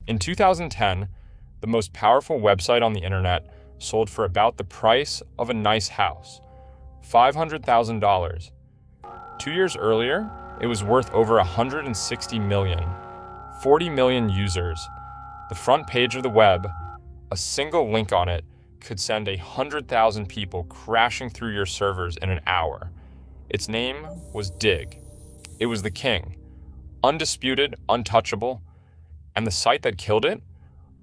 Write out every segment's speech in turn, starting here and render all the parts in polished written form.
In 2010, the most powerful website on the internet sold for about the price of a nice house, $500,000. 2 years earlier, it was worth over 160 million, 40 million users. The front page of the web, a single link on it, could send 100,000 people crashing through your servers in an hour. Its name was Digg. It was the king, undisputed, untouchable, and the site that killed it,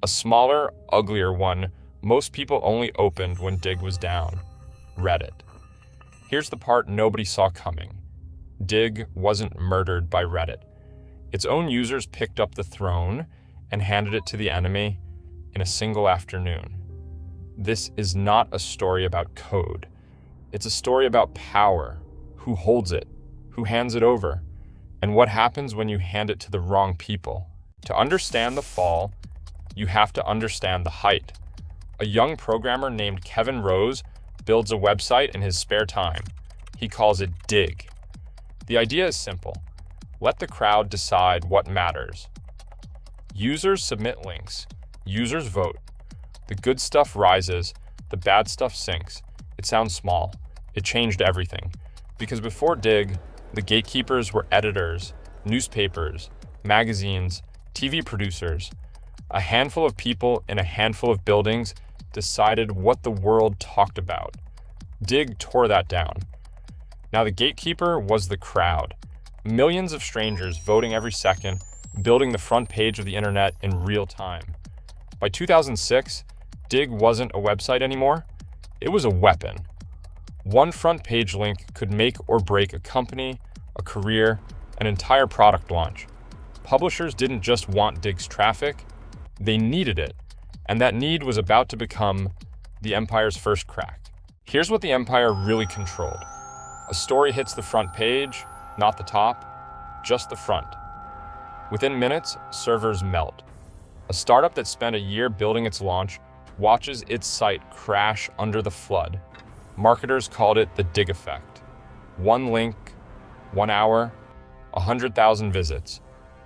a smaller, uglier one most people only opened when Digg was down, Reddit. Here's the part nobody saw coming. Digg wasn't murdered by Reddit. Its own users picked up the throne and handed it to the enemy in a single afternoon. This is not a story about code. It's a story about power, who holds it, who hands it over, and what happens when you hand it to the wrong people. To understand the fall, you have to understand the height. A young programmer named Kevin Rose builds a website in his spare time. He calls it Digg. The idea is simple. Let the crowd decide what matters. Users submit links. Users vote. The good stuff rises. The bad stuff sinks. It sounds small. It changed everything. Because before Digg, the gatekeepers were editors, newspapers, magazines, TV producers. A handful of people in a handful of buildings decided what the world talked about. Digg tore that down. Now the gatekeeper was the crowd. Millions of strangers voting every second, building the front page of the internet in real time. By 2006, Digg wasn't a website anymore. It was a weapon. One front page link could make or break a company, a career, an entire product launch. Publishers didn't just want Digg's traffic, they needed it, and that need was about to become the empire's first crack. Here's what the empire really controlled. A story hits the front page, not the top, just the front. Within minutes, servers melt. A startup that spent a year building its launch watches its site crash under the flood. Marketers called it the Digg effect. One link, 1 hour, 100,000 visits.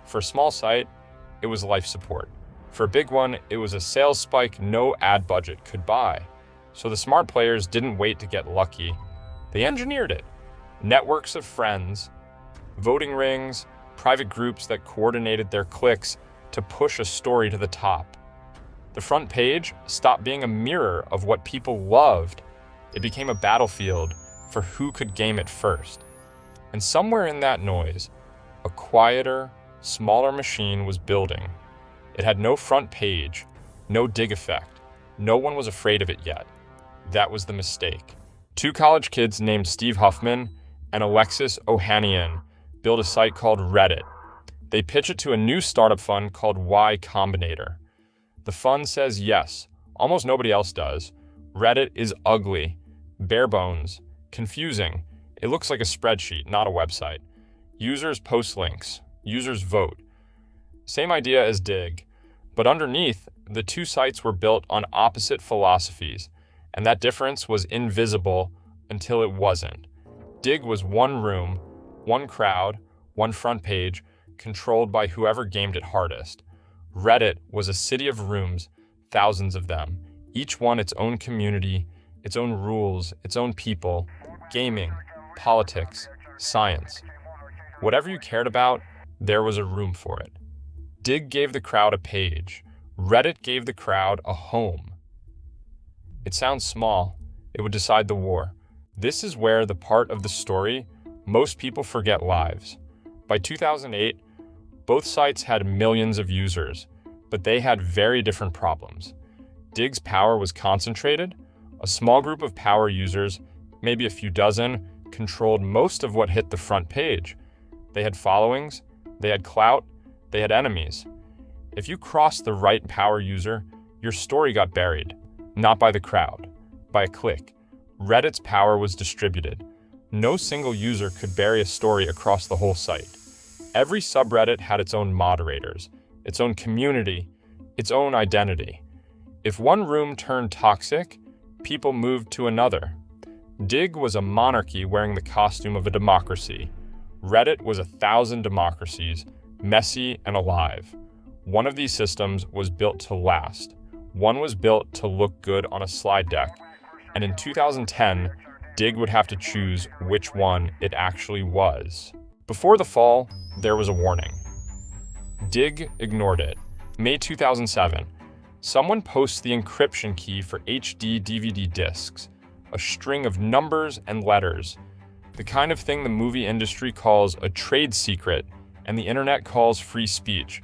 For a small site, it was life support. For a big one, it was a sales spike no ad budget could buy. So the smart players didn't wait to get lucky. They engineered it. Networks of friends, voting rings, private groups that coordinated their clicks to push a story to the top. The front page stopped being a mirror of what people loved. It became a battlefield for who could game it first. And somewhere in that noise, a quieter, smaller machine was building. It had no front page, no Digg effect. No one was afraid of it yet. That was the mistake. Two college kids named Steve Huffman and Alexis Ohanian built a site called Reddit. They pitch it to a new startup fund called Y Combinator. The fund says yes, almost nobody else does. Reddit is ugly, bare bones, confusing. It looks like a spreadsheet, not a website. Users post links. Users vote. Same idea as Digg, but underneath, the two sites were built on opposite philosophies, and that difference was invisible until it wasn't. Digg was one room, one crowd, one front page, controlled by whoever gamed it hardest. Reddit was a city of rooms, thousands of them, each one its own community, its own rules, its own people, gaming, politics, science. Whatever you cared about, there was a room for it. Digg gave the crowd a page. Reddit gave the crowd a home. It sounds small. It would decide the war. This is where the part of the story most people forget lives. By 2008, both sites had millions of users, but they had very different problems. Digg's power was concentrated. A small group of power users, maybe a few dozen, controlled most of what hit the front page. They had followings, they had clout, they had enemies. If you crossed the right power user, your story got buried, not by the crowd, by a click. Reddit's power was distributed. No single user could bury a story across the whole site. Every subreddit had its own moderators, its own community, its own identity. If one room turned toxic, people moved to another. Digg was a monarchy wearing the costume of a democracy. Reddit was 1,000 democracies, messy and alive. One of these systems was built to last. One was built to look good on a slide deck. And in 2010, Digg would have to choose which one it actually was. Before the fall, there was a warning. Digg ignored it. May 2007, someone posts the encryption key for HD DVD discs, a string of numbers and letters, the kind of thing the movie industry calls a trade secret and the internet calls free speech.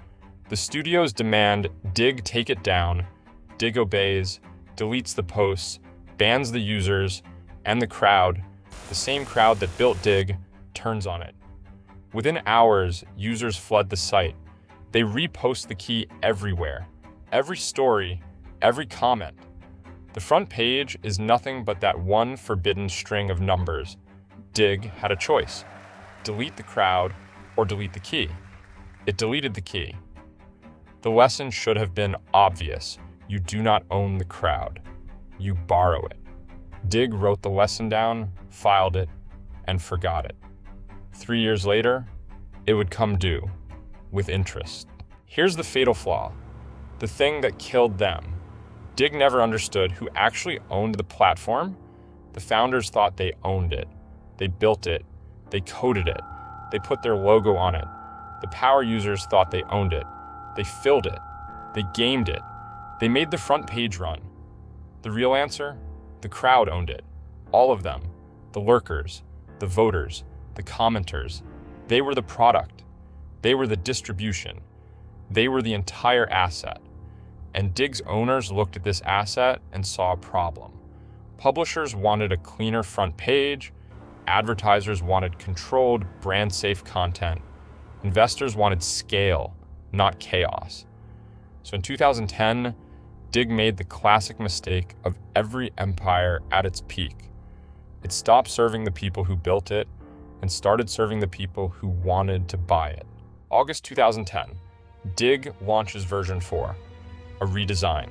The studios demand Digg take it down. Digg obeys, deletes the posts, bans the users, and the crowd, the same crowd that built Digg, turns on it. Within hours, users flood the site. They repost the key everywhere. Every story, every comment. The front page is nothing but that one forbidden string of numbers. Digg had a choice: delete the crowd or delete the key. It deleted the key. The lesson should have been obvious. You do not own the crowd. You borrow it. Digg wrote the lesson down, filed it, and forgot it. 3 years later, it would come due, with interest. Here's the fatal flaw, the thing that killed them. Digg never understood who actually owned the platform. The founders thought they owned it. They built it. They coded it. They put their logo on it. The power users thought they owned it. They filled it. They gamed it. They made the front page run. The real answer? The crowd owned it. All of them. The lurkers, the voters, the commenters. They were the product. They were the distribution. They were the entire asset. And Digg's owners looked at this asset and saw a problem. Publishers wanted a cleaner front page. Advertisers wanted controlled, brand-safe content. Investors wanted scale, not chaos. So in 2010, Digg made the classic mistake of every empire at its peak. It stopped serving the people who built it and started serving the people who wanted to buy it. August 2010, Digg launches version 4, a redesign.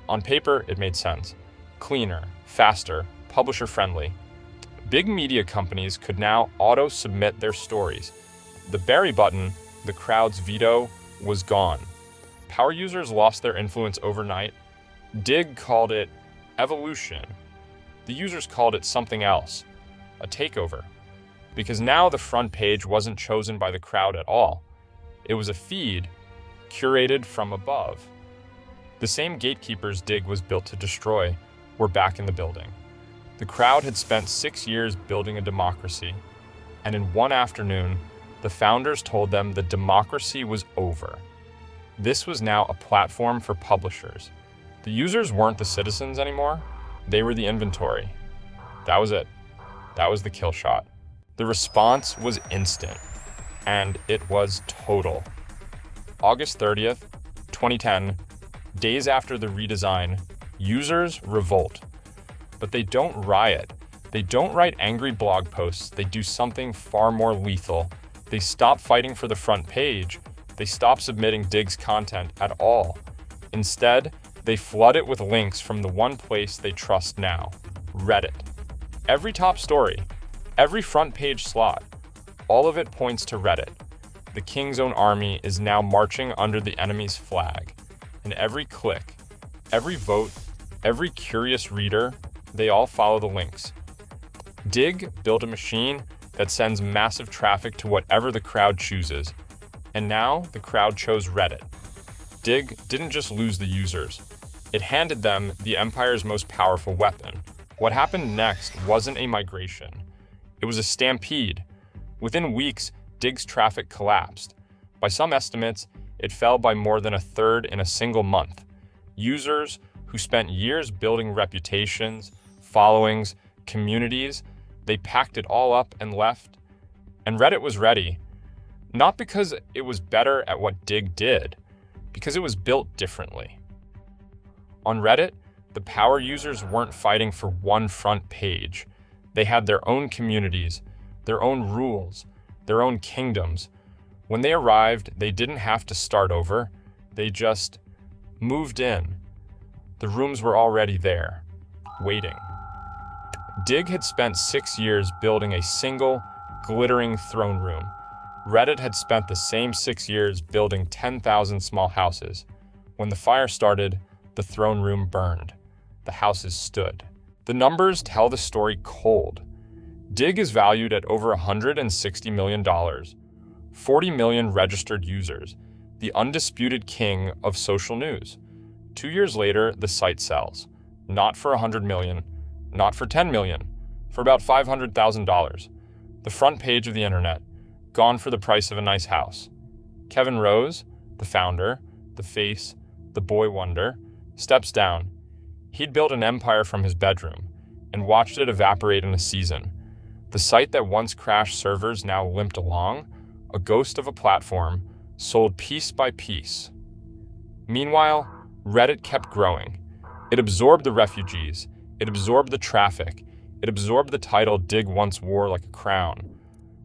On paper, it made sense. Cleaner, faster, publisher-friendly. Big media companies could now auto-submit their stories. The bury button, the crowd's veto, was gone. Power users lost their influence overnight. Digg called it evolution. The users called it something else, a takeover. Because now the front page wasn't chosen by the crowd at all. It was a feed curated from above. The same gatekeepers Digg was built to destroy were back in the building. The crowd had spent 6 years building a democracy, and in one afternoon, the founders told them the democracy was over. This was now a platform for publishers. The users weren't the citizens anymore. They were the inventory. That was it. That was the kill shot. The response was instant, and it was total. August 30th, 2010, days after the redesign, users revolt. But they don't riot. They don't write angry blog posts. They do something far more lethal. They stop fighting for the front page. They stop submitting Digg's content at all. Instead, they flood it with links from the one place they trust now, Reddit. Every top story, every front page slot, all of it points to Reddit. The King's Own army is now marching under the enemy's flag. And every click, every vote, every curious reader, they all follow the links. Digg built a machine that sends massive traffic to whatever the crowd chooses. And now the crowd chose Reddit. Digg didn't just lose the users. It handed them the empire's most powerful weapon. What happened next wasn't a migration. It was a stampede. Within weeks, Digg's traffic collapsed. By some estimates, it fell by more than a third in a single month. Users who spent years building reputations, followings, communities, they packed it all up and left. And Reddit was ready. Not because it was better at what Digg did, because it was built differently. On Reddit, the power users weren't fighting for one front page. They had their own communities, their own rules, their own kingdoms. When they arrived, they didn't have to start over. They just moved in. The rooms were already there, waiting. Digg had spent 6 years building a single, glittering throne room. Reddit had spent the same 6 years building 10,000 small houses. When the fire started, the throne room burned. The houses stood. The numbers tell the story cold. Digg is valued at over $160 million, 40 million registered users, the undisputed king of social news. 2 years later, the site sells. Not for $100 million, not for $10 million, for about $500,000. The front page of the internet, gone for the price of a nice house. Kevin Rose, the founder, the face, the boy wonder, steps down. He'd built an empire from his bedroom and watched it evaporate in a season. The site that once crashed servers now limped along, a ghost of a platform, sold piece by piece. Meanwhile, Reddit kept growing. It absorbed the refugees. It absorbed the traffic. It absorbed the title Digg once wore like a crown.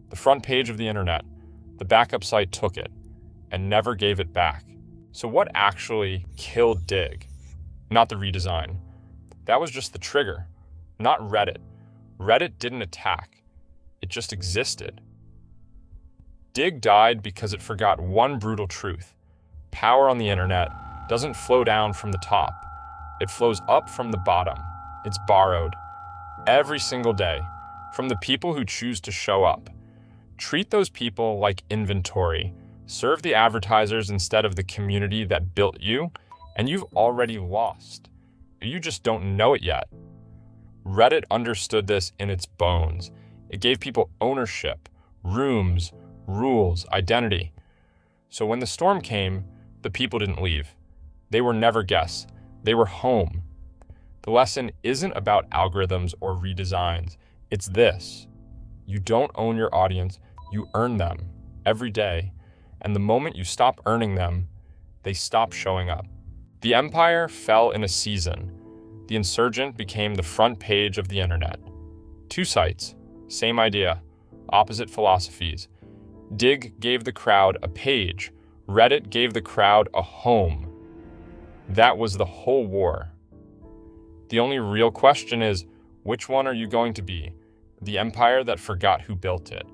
The front page of the internet, the backup site took it and never gave it back. So what actually killed Digg? Not the redesign. That was just the trigger, not Reddit. Reddit didn't attack. It just existed. Digg died because it forgot one brutal truth. Power on the internet doesn't flow down from the top. It flows up from the bottom. It's borrowed. Every single day, from the people who choose to show up. Treat those people like inventory. Serve the advertisers instead of the community that built you, and you've already lost. You just don't know it yet. Reddit understood this in its bones. It gave people ownership, rooms, rules, identity. So when the storm came, the people didn't leave. They were never guests. They were home. The lesson isn't about algorithms or redesigns. It's this. You don't own your audience. You earn them every day. And the moment you stop earning them, they stop showing up. The empire fell in a season. The Insurgent became the front page of the internet. 2 sites, same idea, opposite philosophies. Digg gave the crowd a page. Reddit gave the crowd a home. That was the whole war. The only real question is, which one are you going to be? The empire that forgot who built it,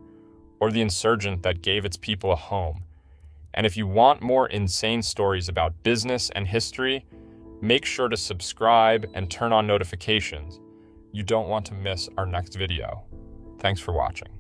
or the insurgent that gave its people a home? And if you want more insane stories about business and history, make sure to subscribe and turn on notifications. You don't want to miss our next video. Thanks for watching.